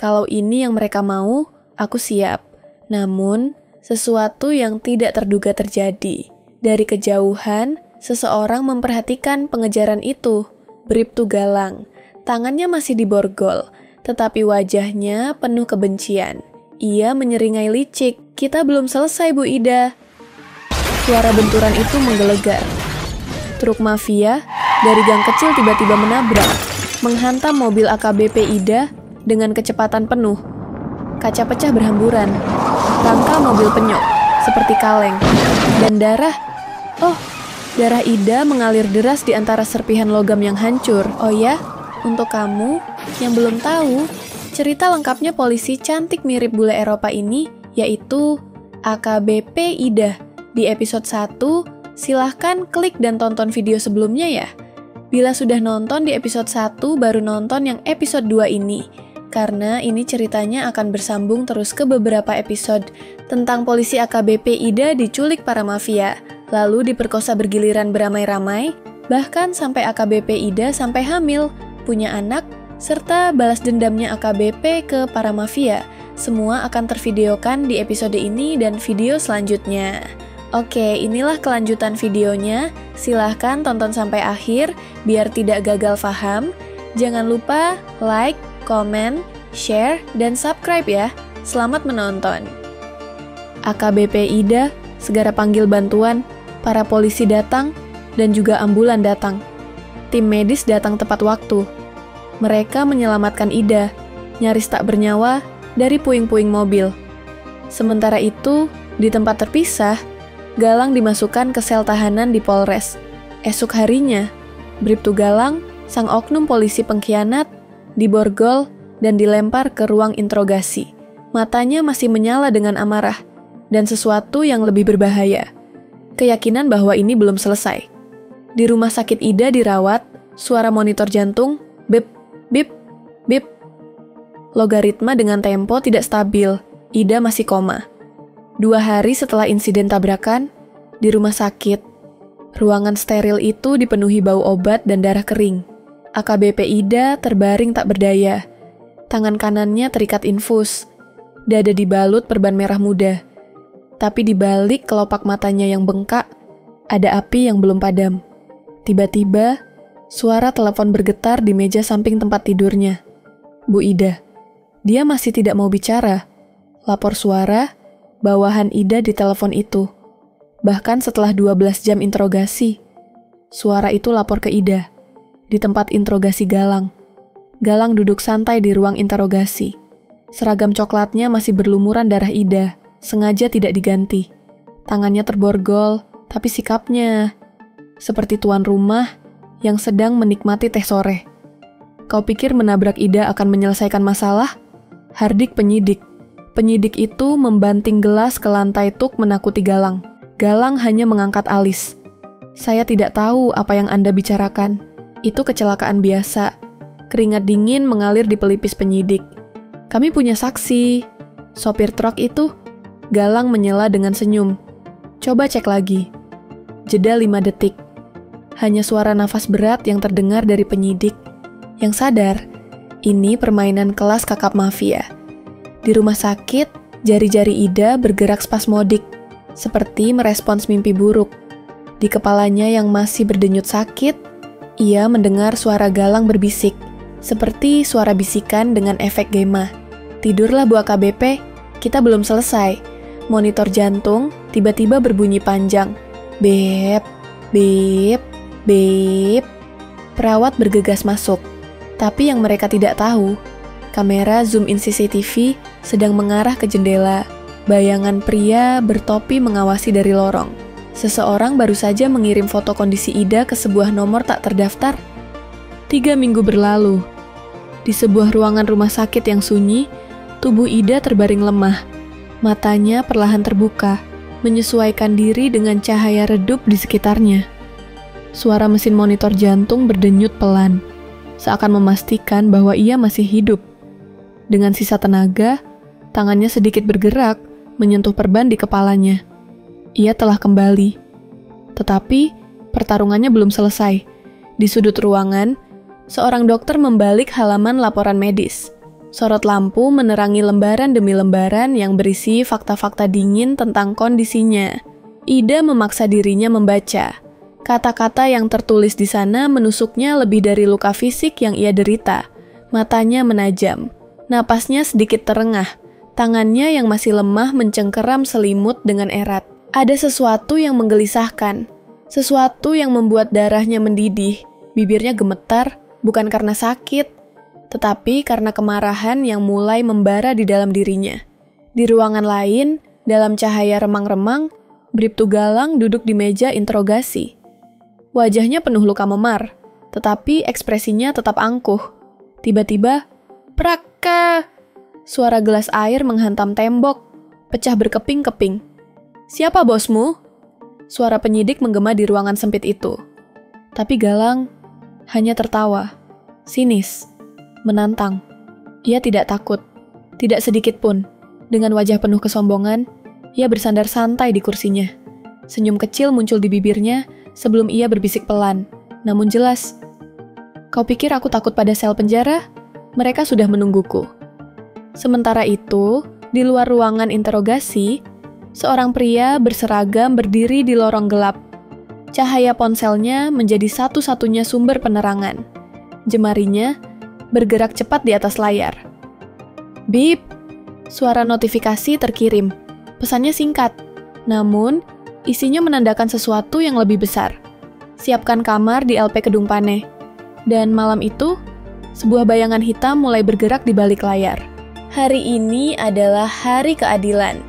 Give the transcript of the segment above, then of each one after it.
Kalau ini yang mereka mau, aku siap. Namun, sesuatu yang tidak terduga terjadi. Dari kejauhan, seseorang memperhatikan pengejaran itu. Bribtu Galang. Tangannya masih diborgol, tetapi wajahnya penuh kebencian. Ia menyeringai licik. "Kita belum selesai, Bu Ida." Suara benturan itu menggelegar. Truk mafia dari gang kecil tiba-tiba menabrak, menghantam mobil AKBP Ida dengan kecepatan penuh. Kaca pecah berhamburan, rangka mobil penyok seperti kaleng, dan darah Ida mengalir deras di antara serpihan logam yang hancur. Oh ya, untuk kamu yang belum tahu, cerita lengkapnya polisi cantik mirip bule Eropa ini, yaitu AKBP Ida. Di episode 1, silahkan klik dan tonton video sebelumnya ya. Bila sudah nonton di episode 1, baru nonton yang episode 2 ini. Karena ini ceritanya akan bersambung terus ke beberapa episode tentang polisi AKBP Ida diculik para mafia, lalu diperkosa bergiliran beramai-ramai, bahkan sampai AKBP Ida sampai hamil, punya anak, serta balas dendamnya AKBP ke para mafia. Semua akan tervideokan di episode ini dan video selanjutnya. Oke, inilah kelanjutan videonya. Silahkan tonton sampai akhir biar tidak gagal paham. Jangan lupa like, komen, share, dan subscribe ya. Selamat menonton. AKBP Ida segera panggil bantuan. Para polisi datang dan juga ambulan datang. Tim medis datang tepat waktu. Mereka menyelamatkan Ida, nyaris tak bernyawa, dari puing-puing mobil. Sementara itu, di tempat terpisah, Galang dimasukkan ke sel tahanan di Polres. Esok harinya, Bribtu Galang, sang oknum polisi pengkhianat, diborgol dan dilempar ke ruang interogasi. Matanya masih menyala dengan amarah, dan sesuatu yang lebih berbahaya. Keyakinan bahwa ini belum selesai. Di rumah sakit Ida dirawat, suara monitor jantung, bip, bip, bip. Logaritma dengan tempo tidak stabil, Ida masih koma. 2 hari setelah insiden tabrakan, di rumah sakit, ruangan steril itu dipenuhi bau obat dan darah kering. AKBP Ida terbaring tak berdaya. Tangan kanannya terikat infus, dada dibalut perban merah muda. Tapi di balik kelopak matanya yang bengkak, ada api yang belum padam. Tiba-tiba, suara telepon bergetar di meja samping tempat tidurnya. Bu Ida. Dia masih tidak mau bicara. Lapor suara, bawahan Ida di telepon itu. Bahkan setelah 12 jam interogasi, suara itu lapor ke Ida. Di tempat interogasi Galang. Galang duduk santai di ruang interogasi. Seragam coklatnya masih berlumuran darah Ida, sengaja tidak diganti. Tangannya terborgol, tapi sikapnya seperti tuan rumah yang sedang menikmati teh sore. Kau pikir menabrak Ida akan menyelesaikan masalah? Hardik penyidik. Penyidik itu membanting gelas ke lantai tuk menakuti Galang. Galang hanya mengangkat alis. Saya tidak tahu apa yang Anda bicarakan. Itu kecelakaan biasa. Keringat dingin mengalir di pelipis penyidik. Kami punya saksi. Sopir truk itu. Galang menyela dengan senyum. Coba cek lagi. Jeda 5 detik. Hanya suara nafas berat yang terdengar dari penyidik. Yang sadar, ini permainan kelas kakap mafia. Di rumah sakit, jari-jari Ida bergerak spasmodik, seperti merespons mimpi buruk. Di kepalanya yang masih berdenyut sakit, ia mendengar suara Galang berbisik, seperti suara bisikan dengan efek gema. Tidurlah Bu AKBP, kita belum selesai. Monitor jantung tiba-tiba berbunyi panjang. Bep, bep, bep. Perawat bergegas masuk. Tapi yang mereka tidak tahu, kamera zoom in CCTV sedang mengarah ke jendela. Bayangan pria bertopi mengawasi dari lorong. Seseorang baru saja mengirim foto kondisi Ida ke sebuah nomor tak terdaftar. 3 minggu berlalu. Di sebuah ruangan rumah sakit yang sunyi, tubuh Ida terbaring lemah. Matanya perlahan terbuka, menyesuaikan diri dengan cahaya redup di sekitarnya. Suara mesin monitor jantung berdenyut pelan, seakan memastikan bahwa ia masih hidup. Dengan sisa tenaga, tangannya sedikit bergerak, menyentuh perban di kepalanya. Ia telah kembali. Tetapi, pertarungannya belum selesai. Di sudut ruangan, seorang dokter membalik halaman laporan medis. Sorot lampu menerangi lembaran demi lembaran yang berisi fakta-fakta dingin tentang kondisinya. Ida memaksa dirinya membaca. Kata-kata yang tertulis di sana menusuknya lebih dari luka fisik yang ia derita. Matanya menajam. Napasnya sedikit terengah. Tangannya yang masih lemah mencengkeram selimut dengan erat. Ada sesuatu yang menggelisahkan. Sesuatu yang membuat darahnya mendidih. Bibirnya gemetar, bukan karena sakit, tetapi karena kemarahan yang mulai membara di dalam dirinya. Di ruangan lain, dalam cahaya remang-remang, Bribtu Galang duduk di meja interogasi. Wajahnya penuh luka memar, tetapi ekspresinya tetap angkuh. Tiba-tiba, praka! Suara gelas air menghantam tembok, pecah berkeping-keping. "Siapa bosmu?" Suara penyidik menggema di ruangan sempit itu. Tapi Galang hanya tertawa, sinis, menantang. Ia tidak takut, tidak sedikit pun. Dengan wajah penuh kesombongan, ia bersandar santai di kursinya. Senyum kecil muncul di bibirnya sebelum ia berbisik pelan, namun jelas. "Kau pikir aku takut pada sel penjara? Mereka sudah menungguku." Sementara itu, di luar ruangan interogasi, seorang pria berseragam berdiri di lorong gelap. Cahaya ponselnya menjadi satu-satunya sumber penerangan. Jemarinya bergerak cepat di atas layar. "Bip!" Suara notifikasi terkirim. Pesannya singkat, namun isinya menandakan sesuatu yang lebih besar. "Siapkan kamar di LP Kedung Paneh." Dan malam itu, sebuah bayangan hitam mulai bergerak di balik layar. Hari ini adalah hari keadilan,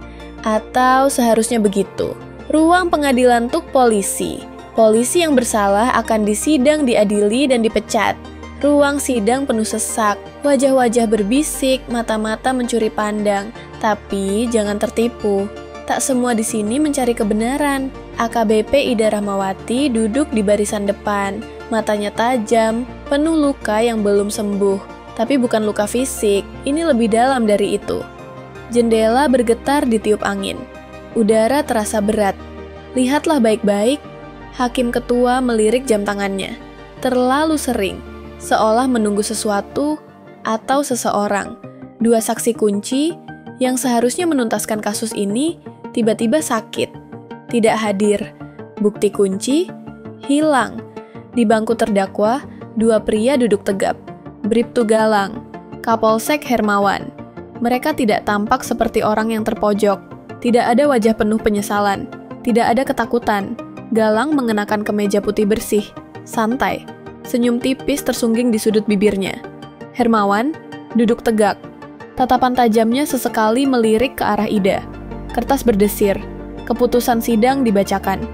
atau seharusnya begitu. Ruang pengadilan untuk polisi. Polisi yang bersalah akan disidang, diadili, dan dipecat. Ruang sidang penuh sesak, wajah-wajah berbisik, mata-mata mencuri pandang. Tapi jangan tertipu, tak semua di sini mencari kebenaran. AKBP Ida Rahmawati duduk di barisan depan, matanya tajam, penuh luka yang belum sembuh. Tapi bukan luka fisik, ini lebih dalam dari itu. Jendela bergetar ditiup angin. Udara terasa berat. Lihatlah baik-baik, hakim ketua melirik jam tangannya. Terlalu sering, seolah menunggu sesuatu atau seseorang. Dua saksi kunci yang seharusnya menuntaskan kasus ini tiba-tiba sakit, tidak hadir. Bukti kunci hilang. Di bangku terdakwa, dua pria duduk tegap. Bribtu Galang, Kapolsek Hermawan. Mereka tidak tampak seperti orang yang terpojok. Tidak ada wajah penuh penyesalan. Tidak ada ketakutan. Galang mengenakan kemeja putih bersih, santai. Senyum tipis tersungging di sudut bibirnya. Hermawan duduk tegak. Tatapan tajamnya sesekali melirik ke arah Ida. Kertas berdesir. Keputusan sidang dibacakan.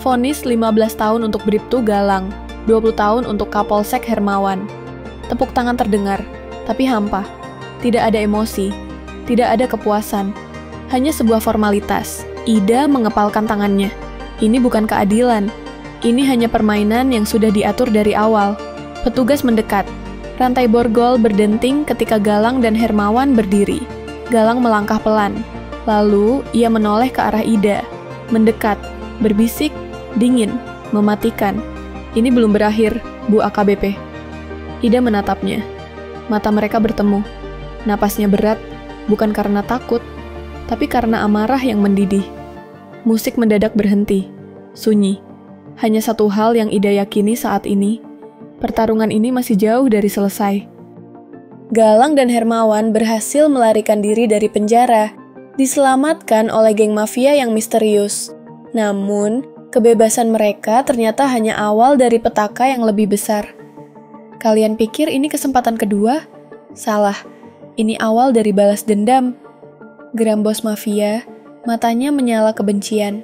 Vonis 15 tahun untuk Bribtu Galang, 20 tahun untuk Kapolsek Hermawan. Tepuk tangan terdengar, tapi hampa. Tidak ada emosi, tidak ada kepuasan. Hanya sebuah formalitas. Ida mengepalkan tangannya. Ini bukan keadilan. Ini hanya permainan yang sudah diatur dari awal. Petugas mendekat. Rantai borgol berdenting ketika Galang dan Hermawan berdiri. Galang melangkah pelan. Lalu ia menoleh ke arah Ida. Mendekat, berbisik, dingin, mematikan. "Ini belum berakhir, Bu AKBP." Ida menatapnya. Mata mereka bertemu. Napasnya berat, bukan karena takut, tapi karena amarah yang mendidih. Musik mendadak berhenti. Sunyi. Hanya satu hal yang Ida yakini saat ini. Pertarungan ini masih jauh dari selesai. Galang dan Hermawan berhasil melarikan diri dari penjara, diselamatkan oleh geng mafia yang misterius. Namun, kebebasan mereka ternyata hanya awal dari petaka yang lebih besar. Kalian pikir ini kesempatan kedua? Salah, ini awal dari balas dendam. Geram bos mafia, matanya menyala kebencian.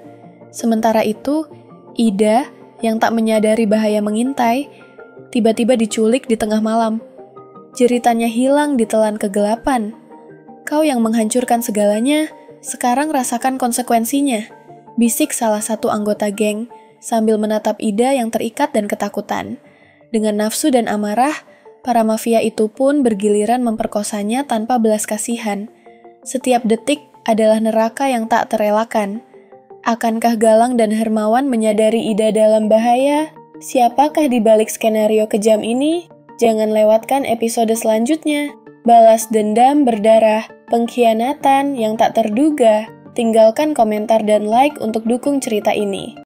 Sementara itu, Ida yang tak menyadari bahaya mengintai, tiba-tiba diculik di tengah malam. Jeritannya hilang ditelan kegelapan. "Kau yang menghancurkan segalanya, sekarang rasakan konsekuensinya," bisik salah satu anggota geng sambil menatap Ida yang terikat dan ketakutan. Dengan nafsu dan amarah, para mafia itu pun bergiliran memperkosanya tanpa belas kasihan. Setiap detik adalah neraka yang tak terelakkan. Akankah Galang dan Hermawan menyadari Ida dalam bahaya? Siapakah di balik skenario kejam ini? Jangan lewatkan episode selanjutnya. balas dendam berdarah, pengkhianatan yang tak terduga. Tinggalkan komentar dan like untuk dukung cerita ini.